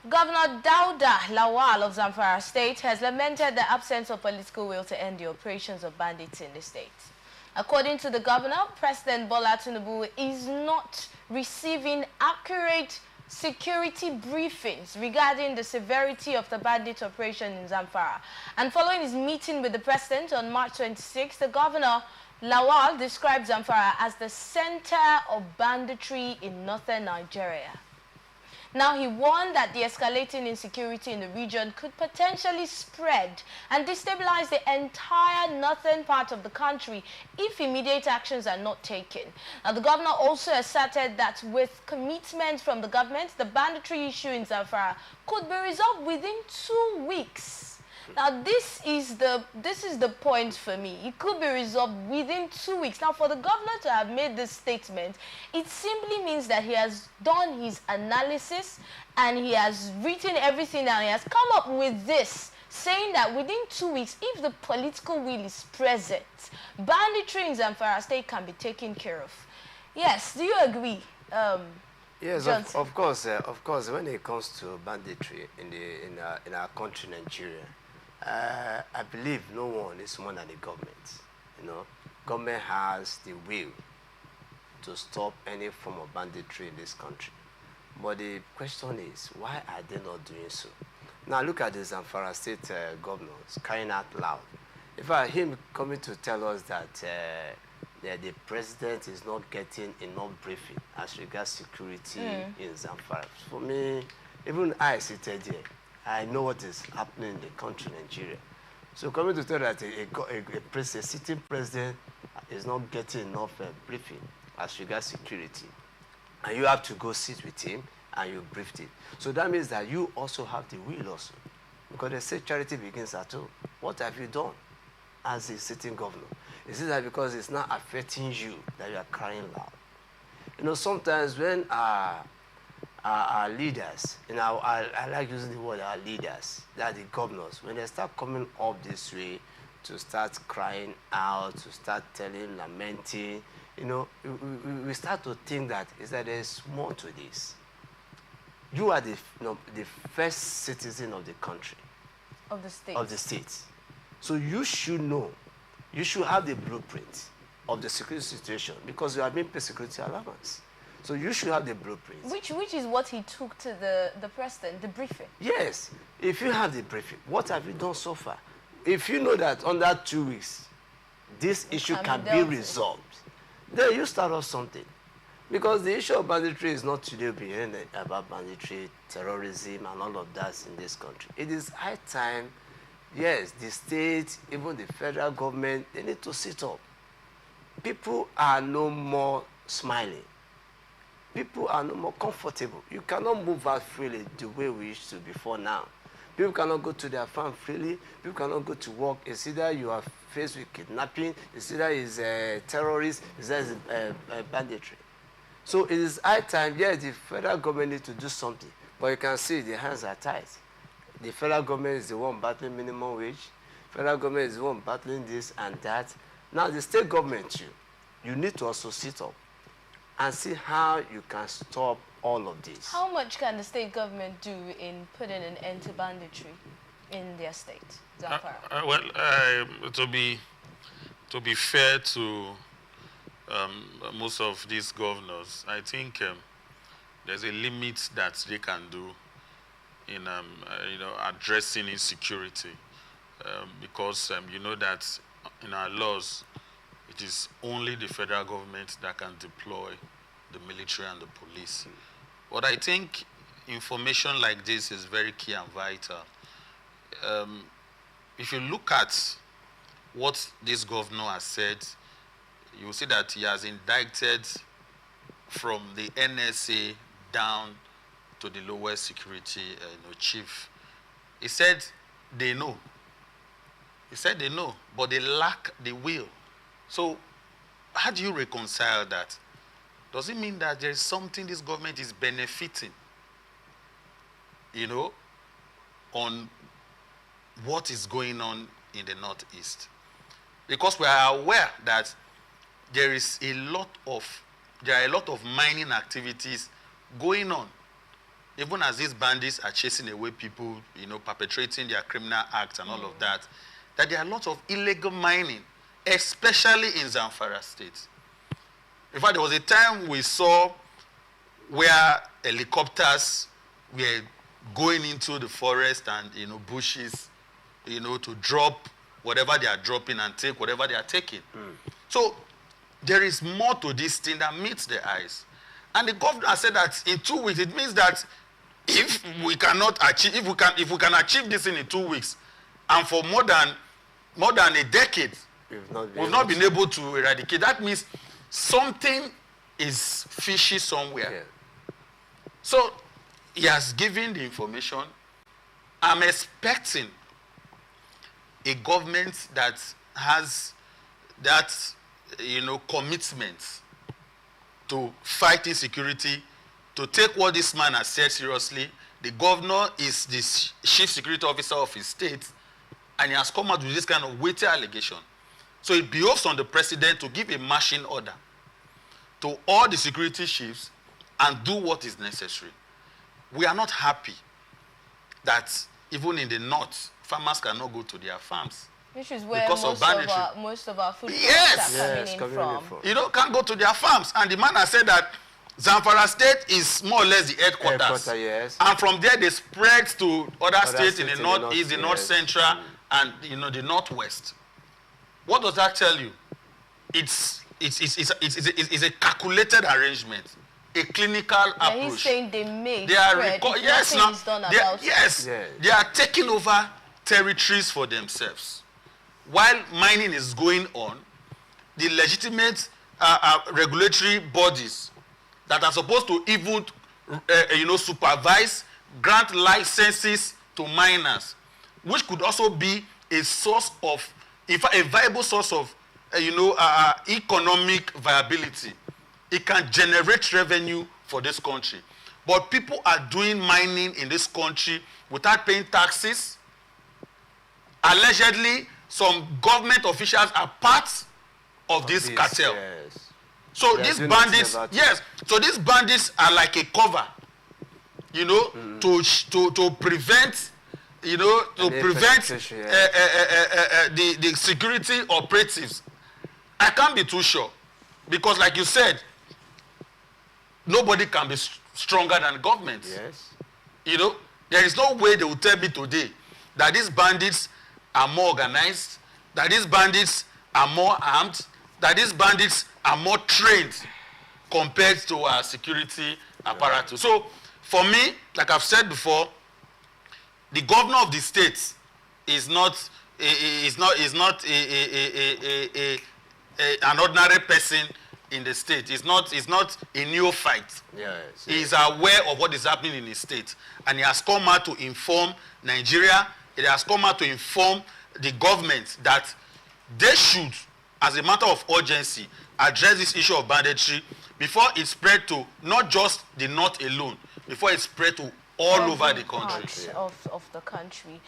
Governor Dauda Lawal of Zamfara State has lamented the absence of political will to end the operations of bandits in the state. According to the governor, President Bola Tinubu is not receiving accurate security briefings regarding the severity of the bandit operation in Zamfara. And following his meeting with the president on March 26, the governor Lawal described Zamfara as the center of banditry in northern Nigeria. Now, he warned that the escalating insecurity in the region could potentially spread and destabilize the entire northern part of the country if immediate actions are not taken. Now, the governor also asserted that with commitment from the government, the banditry issue in Zamfara could be resolved within 2 weeks. Now, this is the point for me. It could be resolved within 2 weeks. Now, for the governor to have made this statement, it simply means that he has done his analysis and he has written everything down. He has come up with this, saying that within 2 weeks, if the political will is present, banditry in Zamfara State can be taken care of. Yes, do you agree? Yes, of course. When it comes to banditry in our country, Nigeria, I believe no one is more than the government. You know, government has the will to stop any form of banditry in this country. But the question is, why are they not doing so? Now look at the Zamfara State governors crying out loud. In fact, him coming to tell us that the president is not getting enough briefing as regards security in Zamfara. For me, even I seated here, I know what is happening in the country, Nigeria. So coming to tell that a sitting president is not getting enough briefing as regards security, and you have to go sit with him and you briefed him. So that means that you also have the will also. Because they say charity begins at home. What have you done as a sitting governor? Is it that because it's not affecting you that you are crying loud? You know, sometimes when our leaders, you know, I like using the word our leaders, that the governors, when they start coming up this way to start crying out, to start telling, lamenting, you know, we start to think that there's more to this. You are the first citizen of the country. Of the state. Of the state. So you should know, you should have the blueprint of the security situation because you have been paid security allowance. So you should have the blueprint. Which is what he took to the president, the briefing. Yes. If you have the briefing, what have you done so far? If you know that under 2 weeks, this issue can be resolved, then you start off something. Because the issue of banditry is not today being about banditry, terrorism, and all of that in this country. It is high time, yes, the state, even the federal government, they need to sit up. People are no more smiling. People are no more comfortable. You cannot move out freely the way we used to before now. People cannot go to their farm freely. People cannot go to work. It's either you are faced with kidnapping, it's either it's terrorists, it's either it's banditry. So it is high time, yes, the federal government needs to do something. But you can see the hands are tied. The federal government is the one battling minimum wage. Federal government is the one battling this and that. Now the state government, you need to also sit up and see how you can stop all of this. How much can the state government do in putting an end to banditry in their state, Zamfara? To be fair to most of these governors, I think there's a limit that they can do in addressing insecurity, because you know that in our laws, it is only the federal government that can deploy the military and the police. But I think information like this is very key and vital. If you look at what this governor has said, you will see that he has indicted from the NSA down to the lowest security chief. He said they know. He said they know, but they lack the will. So how do you reconcile that? Does it mean that there is something this government is benefiting, on what is going on in the Northeast? Because we are aware that there are a lot of mining activities going on even as these bandits are chasing away people, you know, perpetrating their criminal acts and all of that, that there are a lot of illegal mining, especially in Zamfara State. In fact, there was a time we saw where helicopters were going into the forest and, you know, bushes, you know, to drop whatever they are dropping and take whatever they are taking. So there is more to this thing that meets the eyes. And the governor said that in 2 weeks, it means that if we cannot achieve, if we can achieve this in 2 weeks, and for more than a decade, we've not been able to eradicate, that means something is fishy somewhere. Yeah. So he has given the information. I'm expecting a government that has that, you know, commitment to fight insecurity, to take what this man has said seriously. The governor is the chief security officer of his state, and he has come out with this kind of weighty allegation. So it behoves on the president to give a marching order to all the security chiefs and do what is necessary. We are not happy that even in the north, farmers cannot go to their farms. Which is where most of our food yes. are coming in from. You know, can't go to their farms. And the man has said that Zamfara State is more or less the headquarters. Yes. And from there, they spread to other states in the northeast, the north central, and, you know, the northwest. What does that tell you? It's a calculated arrangement, a clinical approach. He's saying they may they are taking over territories for themselves. While mining is going on, the legitimate regulatory bodies that are supposed to even you know, supervise, grant licenses to miners, which could also be a source of, a viable source of you know, economic viability. It can generate revenue for this country. But people are doing mining in this country without paying taxes. Allegedly, some government officials are part of this cartel. Yes. So these bandits, so these bandits are like a cover, you know, to prevent, you know, the security operatives. I can't be too sure, because like you said, nobody can be stronger than government. Yes. You know, there is no way they will tell me today that these bandits are more organized, that these bandits are more armed, that these bandits are more trained compared to our security apparatus. So, for me, like I've said before, the governor of the state is not an ordinary person in the state. He's not a neophyte. Yes. He is aware of what is happening in his state, and he has come out to inform Nigeria. He has come out to inform the government that they should, as a matter of urgency, address this issue of banditry before it spread to not just the north alone, before it spread to all over the country. Of the country.